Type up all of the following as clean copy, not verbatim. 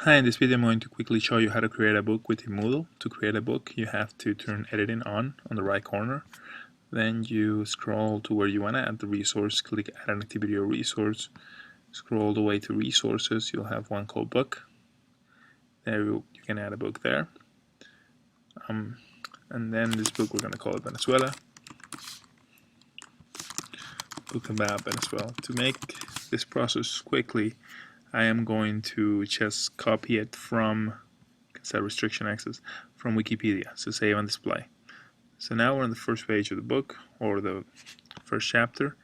Hi, in this video I'm going to quickly show you how to create a book with Moodle. To create a book, you have to turn editing on the right corner. Then you scroll to where you want to add the resource, click add an activity or resource, scroll all the way to resources, you'll have one called book. There you can add a book there. And then this book we're going to call it Venezuela. Book about Venezuela. To make this process quickly, I am going to just copy it from, set restriction access, from Wikipedia, so save and display. So now we're on the first page of the book, or the first chapter.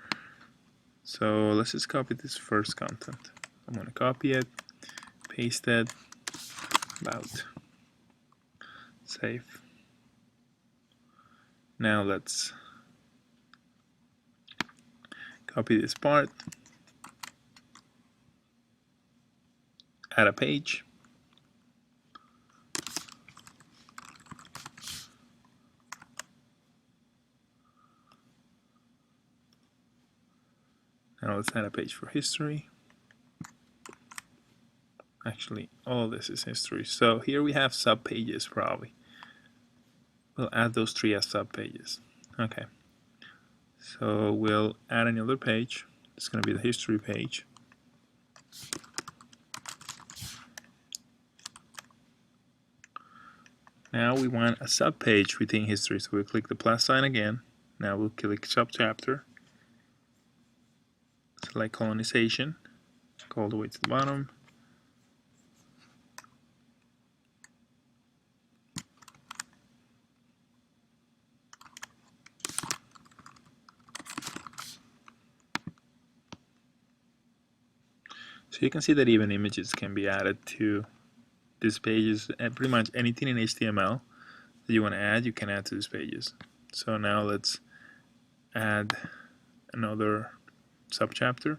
So let's just copy this first content. I'm going to copy it, paste it, about, save. Now let's copy this part, add a page, now let's add a page for history. Actually, all this is history. So here we have sub pages probably. We'll add those three as sub pages. Okay. So we'll add another page. It's going to be the history page. Now we want a sub page within history. So we'll click the plus sign again. Now we'll click subchapter. Select colonization. Go all the way to the bottom. So you can see that even images can be added to these pages, and pretty much anything in HTML that you want to add, you can add to these pages. So now let's add another subchapter.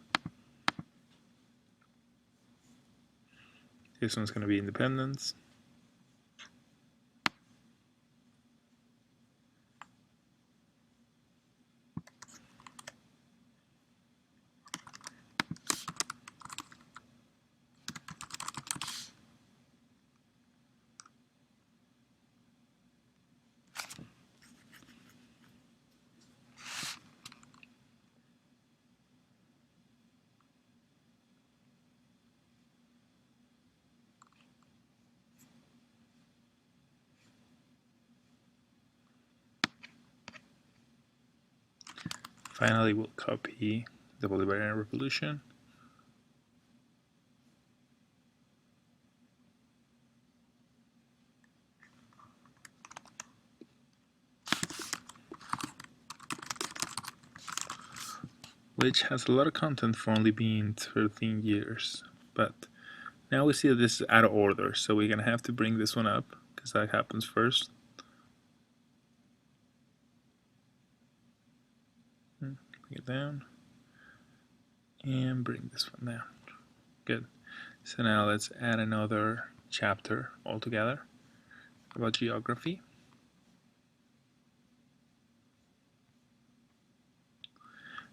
This one's going to be independence. Finally, we'll copy the Bolivarian Revolution. Which has a lot of content for only being 13 years. But now we see that this is out of order, so we're going to have to bring this one up, because that happens first. Bring it down. And bring this one down. Good. So now let's add another chapter altogether about geography.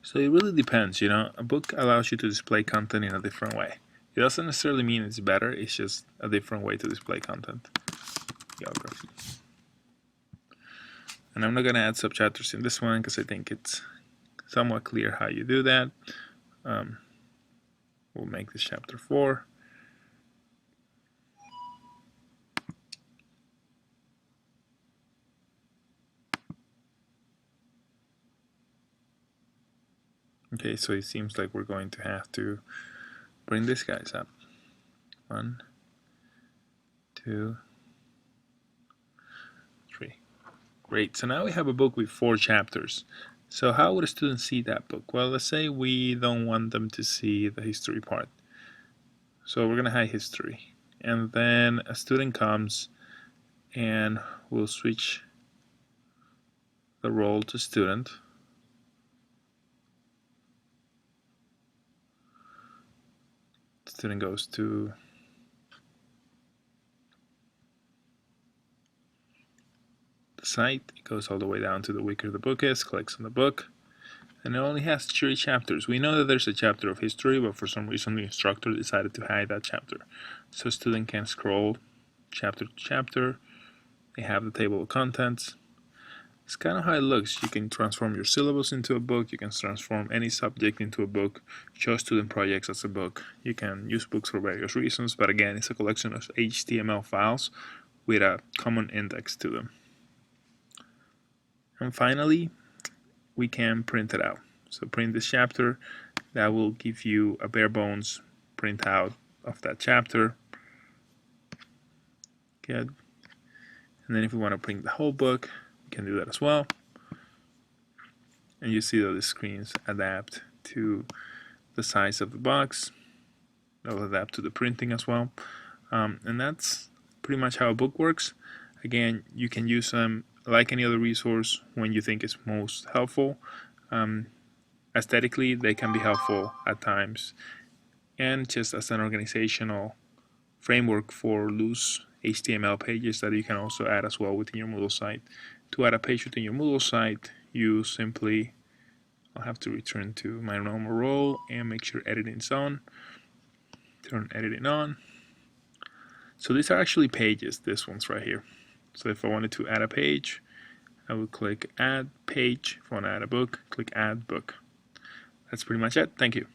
So it really depends, you know. A book allows you to display content in a different way. It doesn't necessarily mean it's better, it's just a different way to display content. Geography. And I'm not going to add subchapters in this one because I think it's somewhat clear how you do that. We'll make this chapter 4. Okay, so it seems like we're going to have to bring these guys up. 1, 2, 3. Great, so now we have a book with 4 chapters. So how would a student see that book? Well, let's say we don't want them to see the history part. So we're going to hide history. And then a student comes and we'll switch the role to student. Student goes to the site, it goes all the way down to the weaker the book is, clicks on the book, and it only has 3 chapters. We know that there's a chapter of history, but for some reason the instructor decided to hide that chapter. So a student can scroll chapter to chapter. They have the table of contents. It's kind of how it looks. You can transform your syllabus into a book. You can transform any subject into a book. Show student projects as a book. You can use books for various reasons, but again, it's a collection of HTML files with a common index to them. And finally, we can print it out. So print this chapter. That will give you a bare bones printout of that chapter. Good. And then if we want to print the whole book, we can do that as well. And you see that the screens adapt to the size of the box. They'll adapt to the printing as well. And that's pretty much how a book works. Again, you can use them like any other resource when you think it's most helpful. Aesthetically, they can be helpful at times. And just as an organizational framework for loose HTML pages that you can also add as well within your Moodle site. To add a page within your Moodle site, you simply, I'll have to return to my normal role and make sure editing is on. Turn editing on. So these are actually pages, this one's right here. So if I wanted to add a page, I would click add page. If I want to add a book, click add book. That's pretty much it. Thank you.